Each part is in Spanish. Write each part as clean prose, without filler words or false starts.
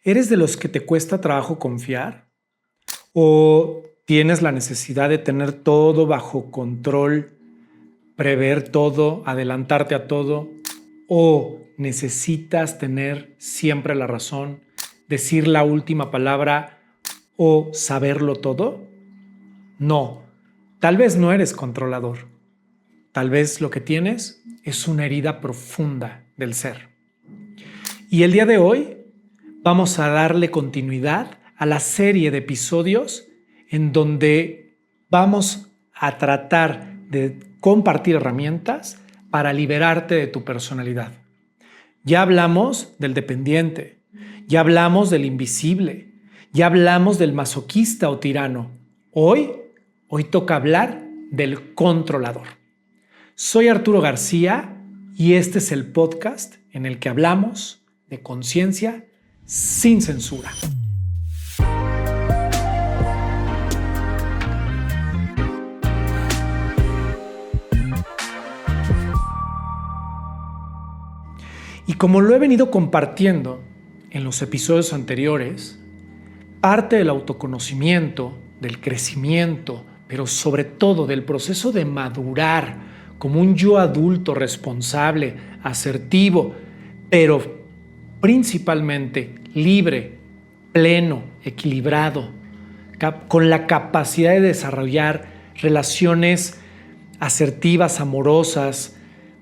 ¿Eres de los que te cuesta trabajo confiar? ¿O tienes la necesidad de tener todo bajo control, prever todo, adelantarte a todo? ¿O necesitas tener siempre la razón, decir la última palabra o saberlo todo? No, tal vez no eres controlador. Tal vez lo que tienes es una herida profunda del ser. Y el día de hoy vamos a darle continuidad a la serie de episodios en donde vamos a tratar de compartir herramientas para liberarte de tu personalidad. Ya hablamos del dependiente, ya hablamos del invisible, ya hablamos del masoquista o tirano. Hoy toca hablar del controlador. Soy Arturo García y este es el podcast en el que hablamos de conciencia sin censura. Y como lo he venido compartiendo en los episodios anteriores, parte del autoconocimiento, del crecimiento, pero sobre todo del proceso de madurar como un yo adulto responsable, asertivo, pero principalmente libre, pleno, equilibrado, con la capacidad de desarrollar relaciones asertivas, amorosas,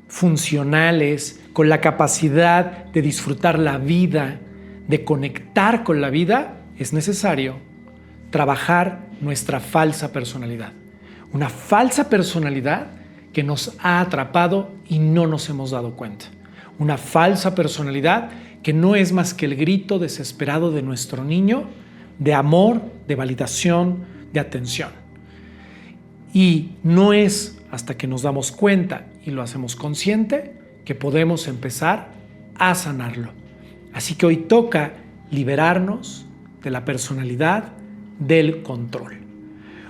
funcionales, con la capacidad de disfrutar la vida, de conectar con la vida, es necesario trabajar nuestra falsa personalidad. Una falsa personalidad que nos ha atrapado y no nos hemos dado cuenta. Una falsa personalidad que no es más que el grito desesperado de nuestro niño de amor, de validación, de atención. Y no es hasta que nos damos cuenta y lo hacemos consciente que podemos empezar a sanarlo. Así que hoy toca liberarnos de la personalidad del control.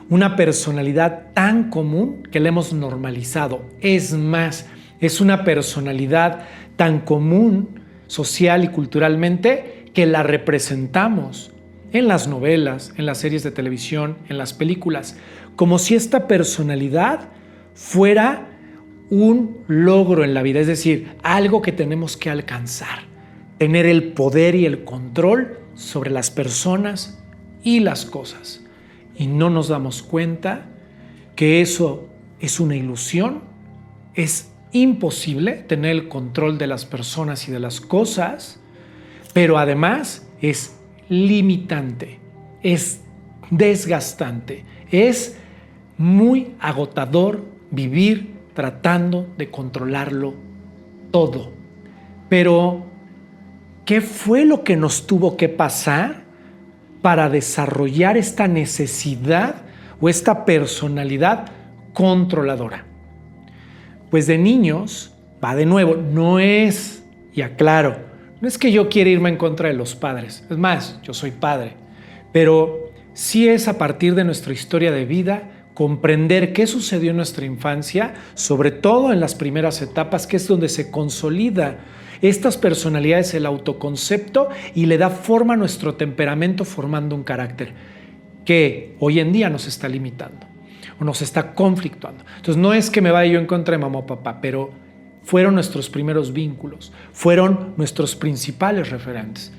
Una personalidad tan común que la hemos normalizado. Es más, es una personalidad tan común social y culturalmente que la representamos en las novelas, en las series de televisión, en las películas, como si esta personalidad fuera un logro en la vida, es decir, algo que tenemos que alcanzar, tener el poder y el control sobre las personas y las cosas. Y no nos damos cuenta que eso es una ilusión, es imposible tener el control de las personas y de las cosas, pero además es limitante, es desgastante, es muy agotador vivir tratando de controlarlo todo. Pero, ¿qué fue lo que nos tuvo que pasar para desarrollar esta necesidad o esta personalidad controladora? Pues de niños, va de nuevo, no es, y aclaro, no es que yo quiera irme en contra de los padres, es más, yo soy padre, pero sí es a partir de nuestra historia de vida comprender qué sucedió en nuestra infancia, sobre todo en las primeras etapas, que es donde se consolida estas personalidades, el autoconcepto, y le da forma a nuestro temperamento formando un carácter que hoy en día nos está limitando o nos está conflictuando. Entonces no es que me vaya yo en contra de mamá o papá, pero fueron nuestros primeros vínculos, fueron nuestros principales referentes.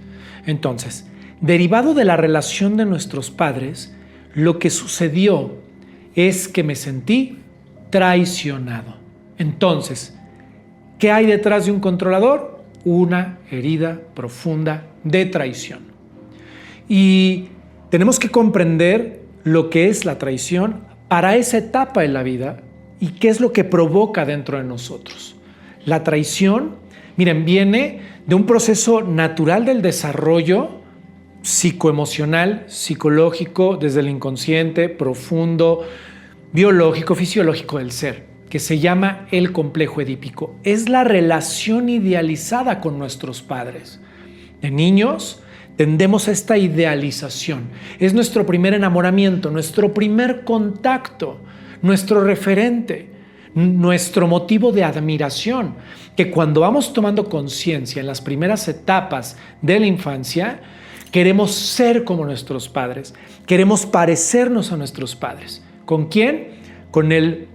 Entonces, derivado de la relación de nuestros padres, lo que sucedió es que me sentí traicionado. Entonces, ¿qué hay detrás de un controlador? Una herida profunda de traición. Y tenemos que comprender lo que es la traición para esa etapa de la vida y qué es lo que provoca dentro de nosotros. La traición, miren, viene de un proceso natural del desarrollo psicoemocional, psicológico, desde el inconsciente, profundo, biológico, fisiológico del ser, que se llama el complejo edípico. Es la relación idealizada con nuestros padres. De niños tendemos a esta idealización. Es nuestro primer enamoramiento, nuestro primer contacto, nuestro referente, nuestro motivo de admiración, que cuando vamos tomando conciencia en las primeras etapas de la infancia, queremos ser como nuestros padres, queremos parecernos a nuestros padres. ¿Con quién? Con el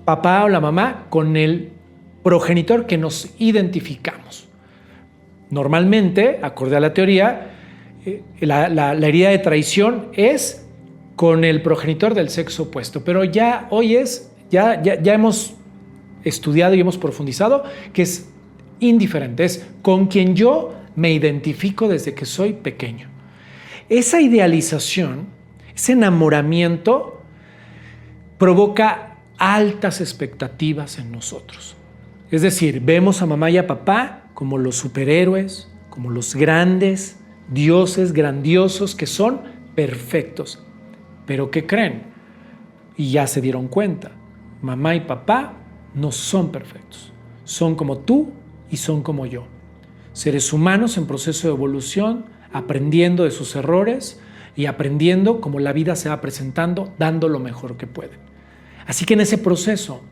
papá o la mamá, con el progenitor que nos identificamos. Normalmente, acorde a la teoría, la herida de traición es con el progenitor del sexo opuesto, pero ya hemos estudiado y hemos profundizado que es indiferente, es con quien yo me identifico desde que soy pequeño. Esa idealización, ese enamoramiento provoca altas expectativas en nosotros. Es decir, vemos a mamá y a papá como los superhéroes, como los grandes dioses grandiosos que son perfectos. Pero ¿qué creen? Y ya se dieron cuenta, mamá y papá no son perfectos. Son como tú y son como yo. Seres humanos en proceso de evolución, aprendiendo de sus errores y aprendiendo cómo la vida se va presentando, dando lo mejor que pueden. Así que en ese proceso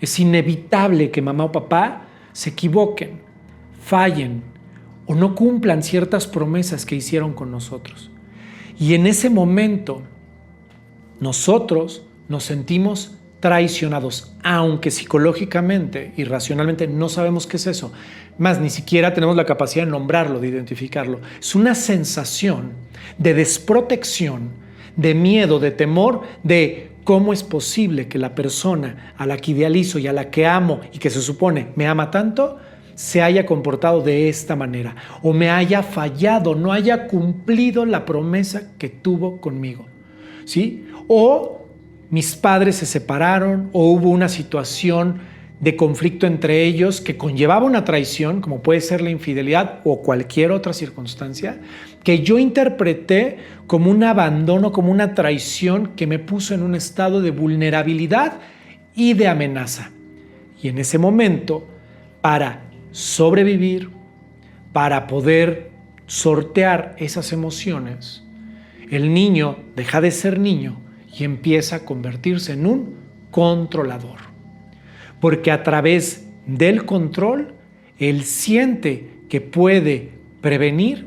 es inevitable que mamá o papá se equivoquen, fallen o no cumplan ciertas promesas que hicieron con nosotros. Y en ese momento nosotros nos sentimos traicionados, aunque psicológicamente y racionalmente no sabemos qué es eso. Más, ni siquiera tenemos la capacidad de nombrarlo, de identificarlo. Es una sensación de desprotección, de miedo, de temor, de cómo es posible que la persona a la que idealizo y a la que amo y que se supone me ama tanto, se haya comportado de esta manera o me haya fallado, no haya cumplido la promesa que tuvo conmigo, ¿sí? O mis padres se separaron o hubo una situación de conflicto entre ellos que conllevaba una traición, como puede ser la infidelidad o cualquier otra circunstancia, que yo interpreté como un abandono, como una traición que me puso en un estado de vulnerabilidad y de amenaza. Y en ese momento, para sobrevivir, para poder sortear esas emociones, el niño deja de ser niño y empieza a convertirse en un controlador. Porque a través del control, él siente que puede prevenir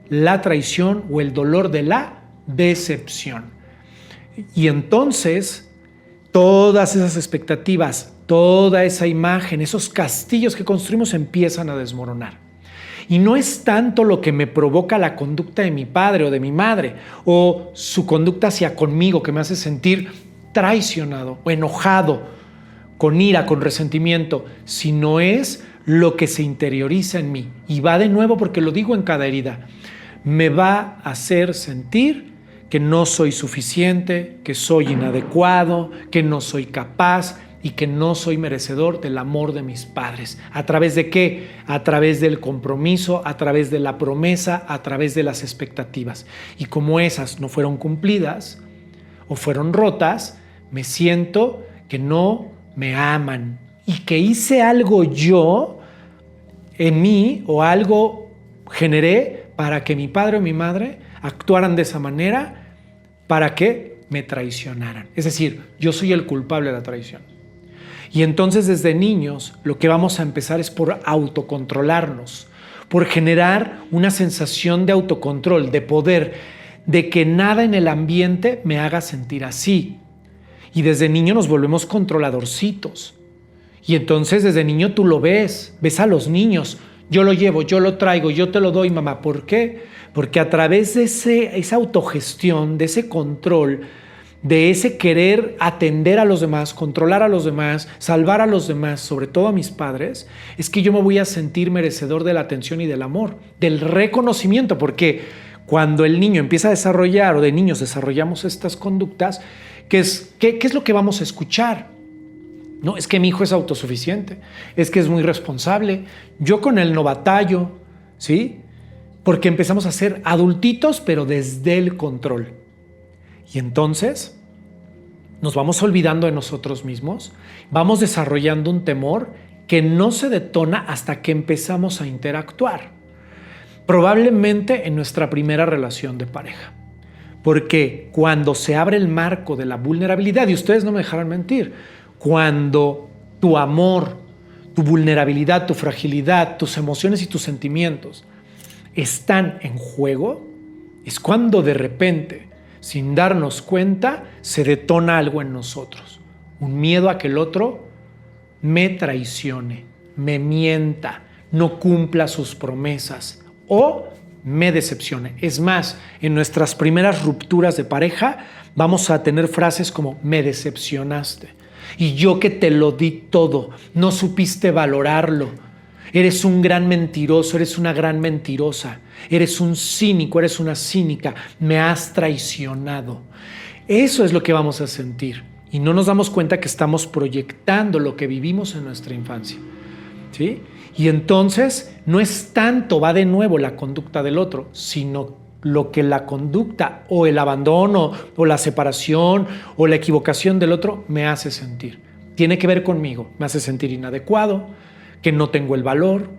la traición o el dolor de la decepción. Y entonces, todas esas expectativas, toda esa imagen, esos castillos que construimos empiezan a desmoronar. Y no es tanto lo que me provoca la conducta de mi padre o de mi madre o su conducta hacia conmigo que me hace sentir traicionado o enojado, con ira, con resentimiento, sino es lo que se interioriza en mí. Y va de nuevo porque lo digo en cada herida. Me va a hacer sentir que no soy suficiente, que soy inadecuado, que no soy capaz y que no soy merecedor del amor de mis padres. ¿A través de qué? A través del compromiso, a través de la promesa, a través de las expectativas. Y como esas no fueron cumplidas o fueron rotas, me siento que no me aman y que hice algo yo en mí o algo generé para que mi padre o mi madre actuaran de esa manera para que me traicionaran. Es decir, yo soy el culpable de la traición. Y entonces desde niños lo que vamos a empezar es por autocontrolarnos, por generar una sensación de autocontrol, de poder, de que nada en el ambiente me haga sentir así. Y desde niño nos volvemos controladorcitos. Y entonces desde niño tú lo ves a los niños. Yo lo llevo, yo lo traigo, yo te lo doy, mamá. ¿Por qué? Porque a través de esa autogestión, de ese control, de ese querer atender a los demás, controlar a los demás, salvar a los demás, sobre todo a mis padres, es que yo me voy a sentir merecedor de la atención y del amor, del reconocimiento, porque cuando el niño empieza a desarrollar o de niños desarrollamos estas conductas, ¿qué es lo que vamos a escuchar? No, es que mi hijo es autosuficiente, es que es muy responsable, yo con él no batallo, ¿sí? Porque empezamos a ser adultitos, pero desde el control. Y entonces nos vamos olvidando de nosotros mismos, vamos desarrollando un temor que no se detona hasta que empezamos a interactuar. Probablemente en nuestra primera relación de pareja. Porque cuando se abre el marco de la vulnerabilidad, y ustedes no me dejarán mentir, cuando tu amor, tu vulnerabilidad, tu fragilidad, tus emociones y tus sentimientos están en juego, Es cuando de repente, sin darnos cuenta, se detona algo en nosotros. Un miedo a que el otro me traicione, me mienta, no cumpla sus promesas o me decepcione. Es más, en nuestras primeras rupturas de pareja vamos a tener frases como me decepcionaste y yo que te lo di todo, no supiste valorarlo. Eres un gran mentiroso, eres una gran mentirosa, eres un cínico, eres una cínica, me has traicionado. Eso es lo que vamos a sentir y no nos damos cuenta que estamos proyectando lo que vivimos en nuestra infancia, ¿sí? Y entonces no es tanto, va de nuevo la conducta del otro, sino lo que la conducta o el abandono o la separación o la equivocación del otro me hace sentir. Tiene que ver conmigo, me hace sentir inadecuado, que no tengo el valor,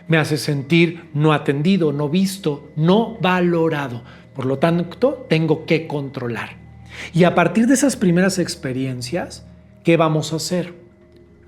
me hace sentir no atendido, no visto, no valorado. Por lo tanto, tengo que controlar. Y a partir de esas primeras experiencias, ¿qué vamos a hacer?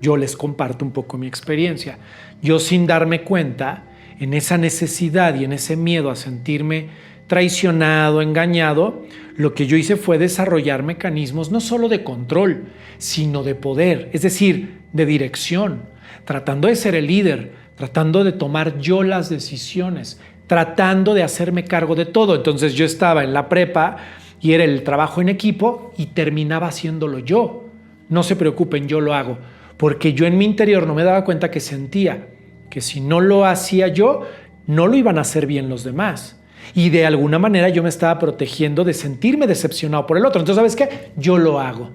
Yo les comparto un poco mi experiencia. Yo, sin darme cuenta, en esa necesidad y en ese miedo a sentirme traicionado, engañado, lo que yo hice fue desarrollar mecanismos no solo de control, sino de poder, es decir, de dirección, tratando de ser el líder, tratando de tomar yo las decisiones, tratando de hacerme cargo de todo. Entonces yo estaba en la prepa y era el trabajo en equipo y terminaba haciéndolo yo. No se preocupen, yo lo hago, porque yo en mi interior no me daba cuenta que sentía que si no lo hacía yo, no lo iban a hacer bien los demás. Y de alguna manera yo me estaba protegiendo de sentirme decepcionado por el otro. Entonces, ¿sabes qué? Yo lo hago.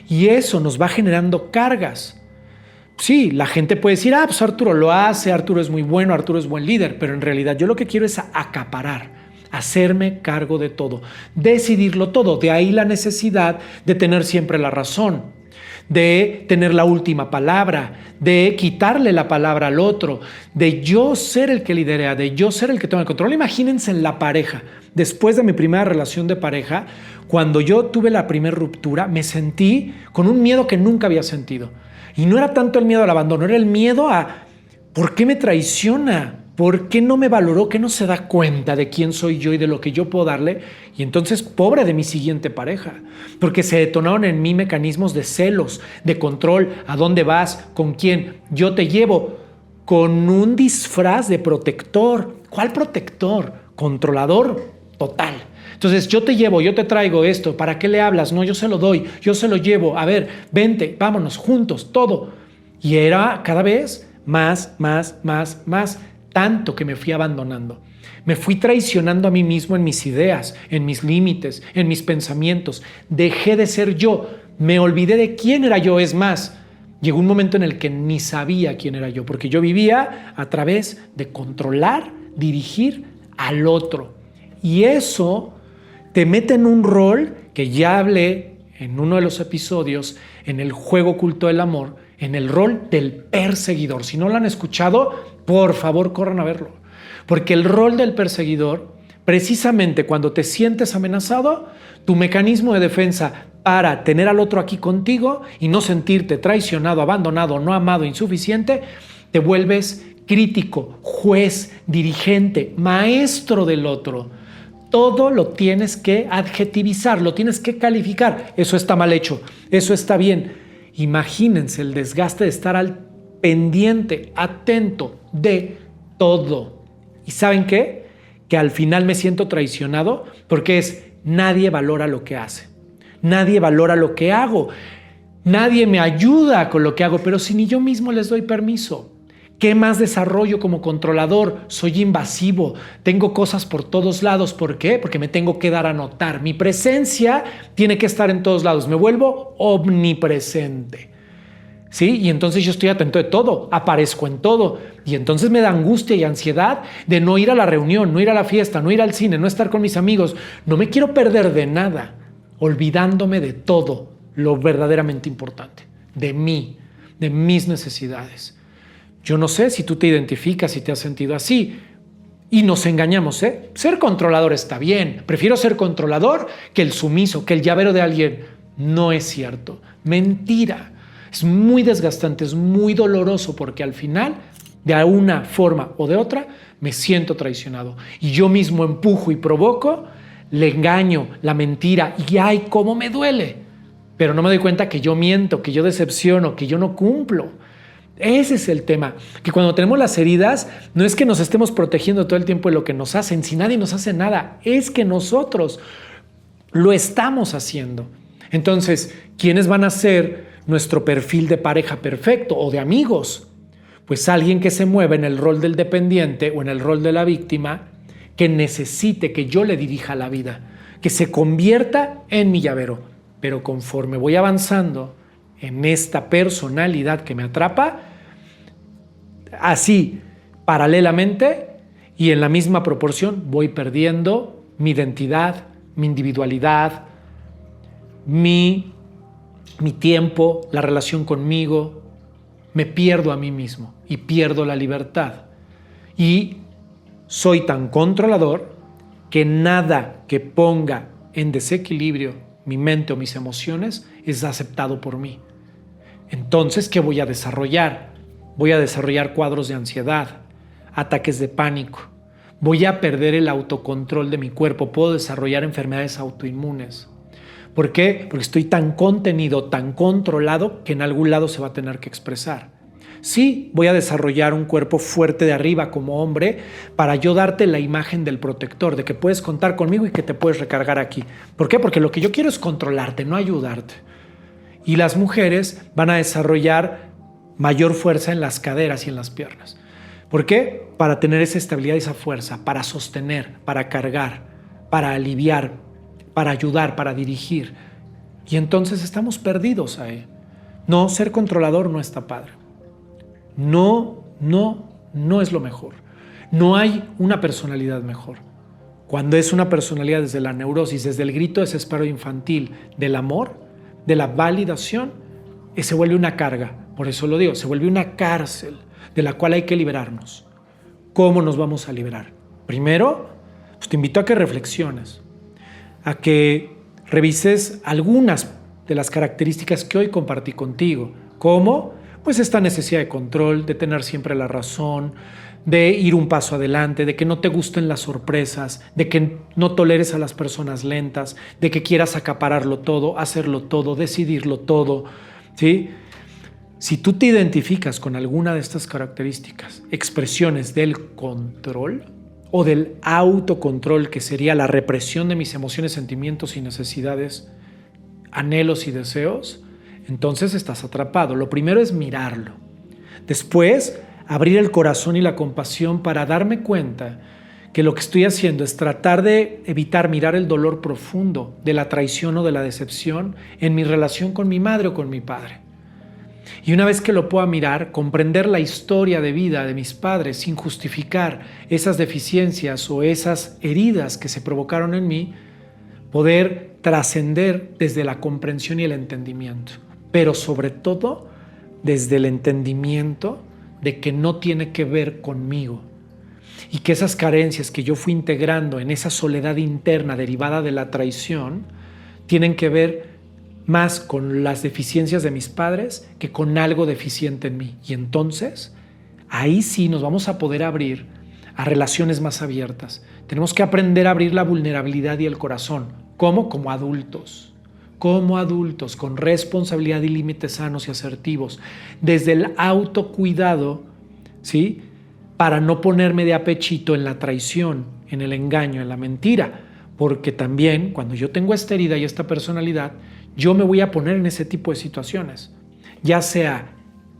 Y eso nos va generando cargas. Sí, la gente puede decir, pues Arturo lo hace, Arturo es muy bueno, Arturo es buen líder, pero en realidad yo lo que quiero es acaparar, hacerme cargo de todo, decidirlo todo. De ahí la necesidad de tener siempre la razón, de tener la última palabra, de quitarle la palabra al otro, de yo ser el que lidera, de yo ser el que toma el control. Imagínense en la pareja. Después de mi primera relación de pareja, cuando yo tuve la primera ruptura, me sentí con un miedo que nunca había sentido. Y no era tanto el miedo al abandono, era el miedo a ¿por qué me traiciona? ¿Por qué no me valoró? ¿Qué no se da cuenta de quién soy yo y de lo que yo puedo darle? Y entonces, pobre de mi siguiente pareja, porque se detonaron en mí mecanismos de celos, de control, a dónde vas, con quién. Yo te llevo con un disfraz de protector. ¿Cuál protector? Controlador total. Entonces, yo te llevo, yo te traigo esto. ¿Para qué le hablas? No, yo se lo doy, yo se lo llevo. A ver, vente, vámonos juntos, todo. Y era cada vez más, tanto que me fui abandonando. Me fui traicionando a mí mismo en mis ideas, en mis límites, en mis pensamientos. Dejé de ser yo. Me olvidé de quién era yo. Es más, llegó un momento en el que ni sabía quién era yo, porque yo vivía a través de controlar, dirigir al otro. Y eso te mete en un rol que ya hablé en uno de los episodios, en el juego oculto del amor, en el rol del perseguidor. Si no lo han escuchado, por favor, corran a verlo. Porque el rol del perseguidor, precisamente cuando te sientes amenazado, tu mecanismo de defensa para tener al otro aquí contigo y no sentirte traicionado, abandonado, no amado, insuficiente, te vuelves crítico, juez, dirigente, maestro del otro. Todo lo tienes que adjetivizar, lo tienes que calificar. Eso está mal hecho, eso está bien. Imagínense el desgaste de estar al pendiente, atento de todo. ¿Y saben qué? Que al final me siento traicionado porque nadie valora lo que hace. Nadie valora lo que hago. Nadie me ayuda con lo que hago, pero si ni yo mismo les doy permiso. ¿Qué más desarrollo como controlador? Soy invasivo, tengo cosas por todos lados. ¿Por qué? Porque me tengo que dar a notar. Mi presencia tiene que estar en todos lados. Me vuelvo omnipresente. ¿Sí? Y entonces yo estoy atento de todo, aparezco en todo. Y entonces me da angustia y ansiedad de no ir a la reunión, no ir a la fiesta, no ir al cine, no estar con mis amigos. No me quiero perder de nada, olvidándome de todo lo verdaderamente importante, de mí, de mis necesidades. Yo no sé si tú te identificas, si te has sentido así. Y nos engañamos, ¿eh? Ser controlador está bien. Prefiero ser controlador que el sumiso, que el llavero de alguien. No es cierto. Mentira. Es muy desgastante, es muy doloroso porque al final de una forma o de otra, me siento traicionado. Y yo mismo empujo y provoco el engaño, la mentira, y ¡ay, cómo me duele! Pero no me doy cuenta que yo miento, que yo decepciono, que yo no cumplo. Ese es el tema, que cuando tenemos las heridas, no es que nos estemos protegiendo todo el tiempo de lo que nos hacen, si nadie nos hace nada, es que nosotros lo estamos haciendo. Entonces, ¿quiénes van a ser nuestro perfil de pareja perfecto o de amigos? Pues alguien que se mueva en el rol del dependiente o en el rol de la víctima, que necesite que yo le dirija la vida, que se convierta en mi llavero. Pero conforme voy avanzando en esta personalidad que me atrapa, así, paralelamente y en la misma proporción, voy perdiendo mi identidad, mi individualidad, mi tiempo, la relación conmigo. Me pierdo a mí mismo y pierdo la libertad. Y soy tan controlador que nada que ponga en desequilibrio mi mente o mis emociones es aceptado por mí. Entonces, ¿qué voy a desarrollar? Voy a desarrollar cuadros de ansiedad, ataques de pánico. Voy a perder el autocontrol de mi cuerpo. Puedo desarrollar enfermedades autoinmunes. ¿Por qué? Porque estoy tan contenido, tan controlado, que en algún lado se va a tener que expresar. Sí, voy a desarrollar un cuerpo fuerte de arriba como hombre para yo darte la imagen del protector, de que puedes contar conmigo y que te puedes recargar aquí. ¿Por qué? Porque lo que yo quiero es controlarte, no ayudarte. Y las mujeres van a desarrollar mayor fuerza en las caderas y en las piernas. ¿Por qué? Para tener esa estabilidad y esa fuerza, para sostener, para cargar, para aliviar, para ayudar, para dirigir. Y entonces estamos perdidos ahí. No, ser controlador no está padre. No es lo mejor. No hay una personalidad mejor. Cuando es una personalidad desde la neurosis, desde el grito desesperado infantil, del amor, de la validación, se vuelve una carga. Por eso lo digo, se vuelve una cárcel de la cual hay que liberarnos. ¿Cómo nos vamos a liberar? Primero, pues te invito a que reflexiones, a que revises algunas de las características que hoy compartí contigo. ¿Cómo? Pues esta necesidad de control, de tener siempre la razón, de ir un paso adelante, de que no te gusten las sorpresas, de que no toleres a las personas lentas, de que quieras acapararlo todo, hacerlo todo, decidirlo todo, ¿sí? Si tú te identificas con alguna de estas características, expresiones del control o del autocontrol, que sería la represión de mis emociones, sentimientos y necesidades, anhelos y deseos, entonces estás atrapado. Lo primero es mirarlo. Después, abrir el corazón y la compasión para darme cuenta que lo que estoy haciendo es tratar de evitar mirar el dolor profundo de la traición o de la decepción en mi relación con mi madre o con mi padre. Y una vez que lo pueda mirar, comprender la historia de vida de mis padres sin justificar esas deficiencias o esas heridas que se provocaron en mí, poder trascender desde la comprensión y el entendimiento. Pero sobre todo desde el entendimiento de que no tiene que ver conmigo y que esas carencias que yo fui integrando en esa soledad interna derivada de la traición tienen que ver más con las deficiencias de mis padres que con algo deficiente en mí. Y entonces, ahí sí nos vamos a poder abrir a relaciones más abiertas. Tenemos que aprender a abrir la vulnerabilidad y el corazón. ¿Cómo? Como adultos, con responsabilidad y límites sanos y asertivos, desde el autocuidado, ¿sí? Para no ponerme de apechito en la traición, en el engaño, en la mentira, porque también cuando yo tengo esta herida y esta personalidad, yo me voy a poner en ese tipo de situaciones, ya sea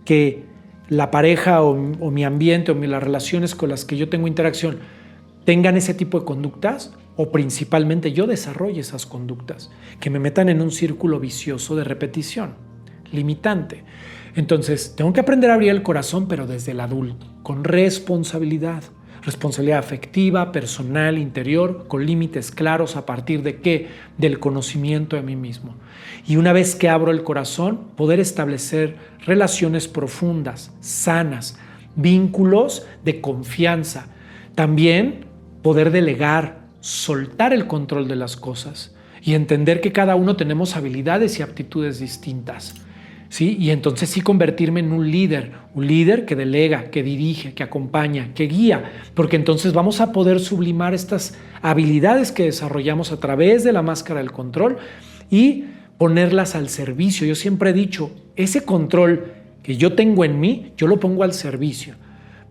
que la pareja o mi ambiente o las relaciones con las que yo tengo interacción tengan ese tipo de conductas, o principalmente yo desarrolle esas conductas que me metan en un círculo vicioso de repetición, limitante. Entonces, tengo que aprender a abrir el corazón, pero desde el adulto, con responsabilidad afectiva, personal, interior, con límites claros. ¿A partir de qué? Del conocimiento de mí mismo. Y una vez que abro el corazón, poder establecer relaciones profundas, sanas, vínculos de confianza. También poder delegar, soltar el control de las cosas y entender que cada uno tenemos habilidades y aptitudes distintas. ¿sí? Y entonces sí convertirme en un líder que delega, que dirige, que acompaña, que guía, porque entonces vamos a poder sublimar estas habilidades que desarrollamos a través de la máscara del control y ponerlas al servicio. Yo siempre he dicho, ese control que yo tengo en mí, yo lo pongo al servicio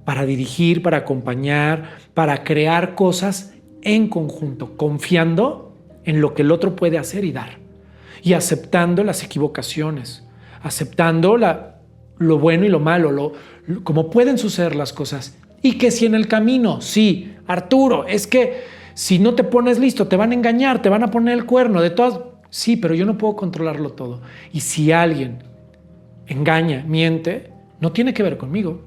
para dirigir, para acompañar, para crear cosas en conjunto, confiando en lo que el otro puede hacer y dar, y aceptando las equivocaciones, aceptando lo bueno y lo malo, cómo pueden suceder las cosas. Y que si en el camino, sí, Arturo, es que si no te pones listo, te van a engañar, te van a poner el cuerno, de todas. Sí, pero yo no puedo controlarlo todo. Y si alguien engaña, miente, no tiene que ver conmigo.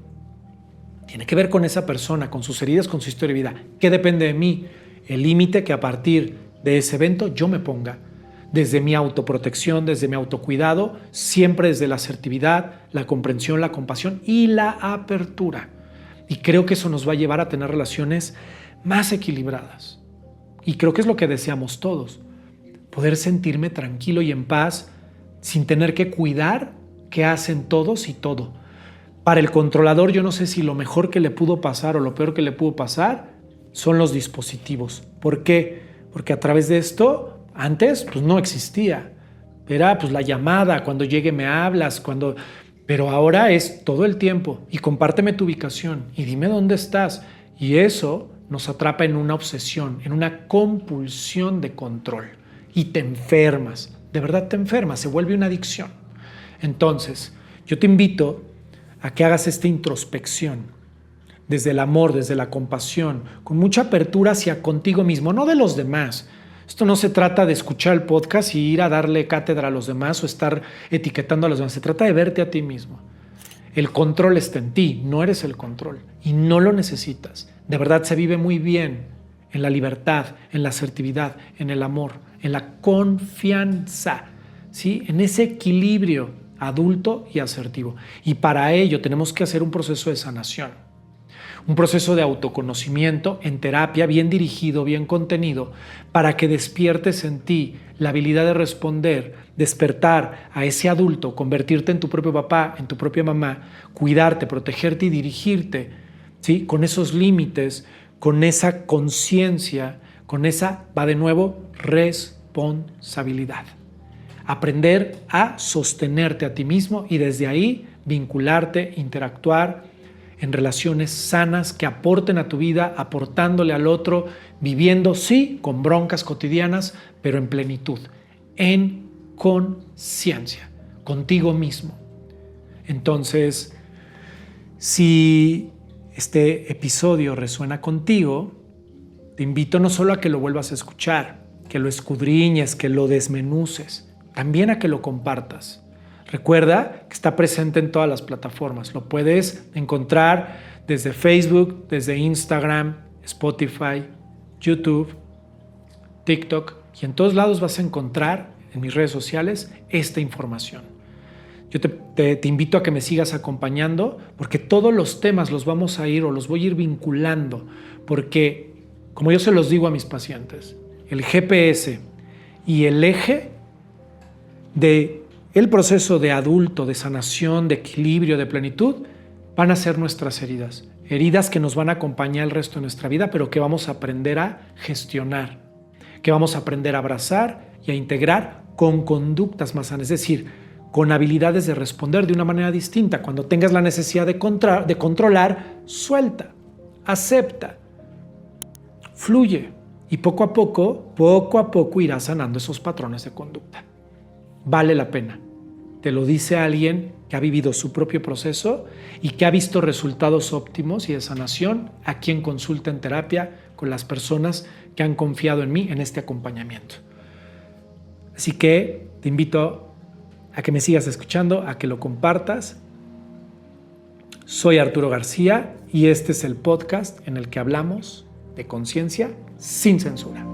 Tiene que ver con esa persona, con sus heridas, con su historia de vida. ¿Qué depende de mí? El límite que a partir de ese evento yo me ponga. Desde mi autoprotección, desde mi autocuidado, siempre desde la asertividad, la comprensión, la compasión y la apertura. Y creo que eso nos va a llevar a tener relaciones más equilibradas. Y creo que es lo que deseamos todos. Poder sentirme tranquilo y en paz sin tener que cuidar qué hacen todos y todo. Para el controlador, yo no sé si lo mejor que le pudo pasar o lo peor que le pudo pasar son los dispositivos. ¿Por qué? Porque a través de esto, antes pues no existía. Era pues la llamada, cuando llegue me hablas, pero ahora es todo el tiempo. Y compárteme tu ubicación y dime dónde estás. Y eso nos atrapa en una obsesión, en una compulsión de control. Y te enfermas, de verdad te enfermas, se vuelve una adicción. Entonces, yo te invito a que hagas esta introspección desde el amor, desde la compasión, con mucha apertura hacia contigo mismo, no de los demás. Esto no se trata de escuchar el podcast y ir a darle cátedra a los demás o estar etiquetando a los demás. Se trata de verte a ti mismo. El control está en ti, no eres el control y no lo necesitas. De verdad se vive muy bien en la libertad, en la asertividad, en el amor, en la confianza, ¿sí? En ese equilibrio adulto y asertivo. Y para ello tenemos que hacer un proceso de sanación, un proceso de autoconocimiento en terapia, bien dirigido, bien contenido, para que despiertes en ti la habilidad de responder, despertar a ese adulto, convertirte en tu propio papá, en tu propia mamá, cuidarte, protegerte y dirigirte, ¿sí? Con esos límites, con esa conciencia, con esa, va de nuevo, responsabilidad. Aprender a sostenerte a ti mismo y desde ahí vincularte, interactuar en relaciones sanas que aporten a tu vida, aportándole al otro, viviendo, sí, con broncas cotidianas, pero en plenitud, en conciencia, contigo mismo. Entonces, si este episodio resuena contigo, te invito no solo a que lo vuelvas a escuchar, que lo escudriñes, que lo desmenuces, también a que lo compartas. Recuerda que está presente en todas las plataformas. Lo puedes encontrar desde Facebook, desde Instagram, Spotify, YouTube, TikTok, y en todos lados vas a encontrar en mis redes sociales esta información. Yo te invito a que me sigas acompañando porque todos los temas los vamos a ir o los voy a ir vinculando porque, como yo se los digo a mis pacientes, el GPS y el eje del proceso de adulto, de sanación, de equilibrio, de plenitud, van a ser nuestras heridas. Heridas que nos van a acompañar el resto de nuestra vida, pero que vamos a aprender a gestionar, que vamos a aprender a abrazar y a integrar con conductas más sanas, es decir, con habilidades de responder de una manera distinta. Cuando tengas la necesidad de controlar, suelta, acepta, fluye y poco a poco irás sanando esos patrones de conducta. Vale la pena. Te lo dice alguien que ha vivido su propio proceso y que ha visto resultados óptimos y de sanación a quien consulta en terapia con las personas que han confiado en mí en este acompañamiento. Así que te invito a que me sigas escuchando, a que lo compartas. Soy Arturo García y este es el podcast en el que hablamos de conciencia sin censura.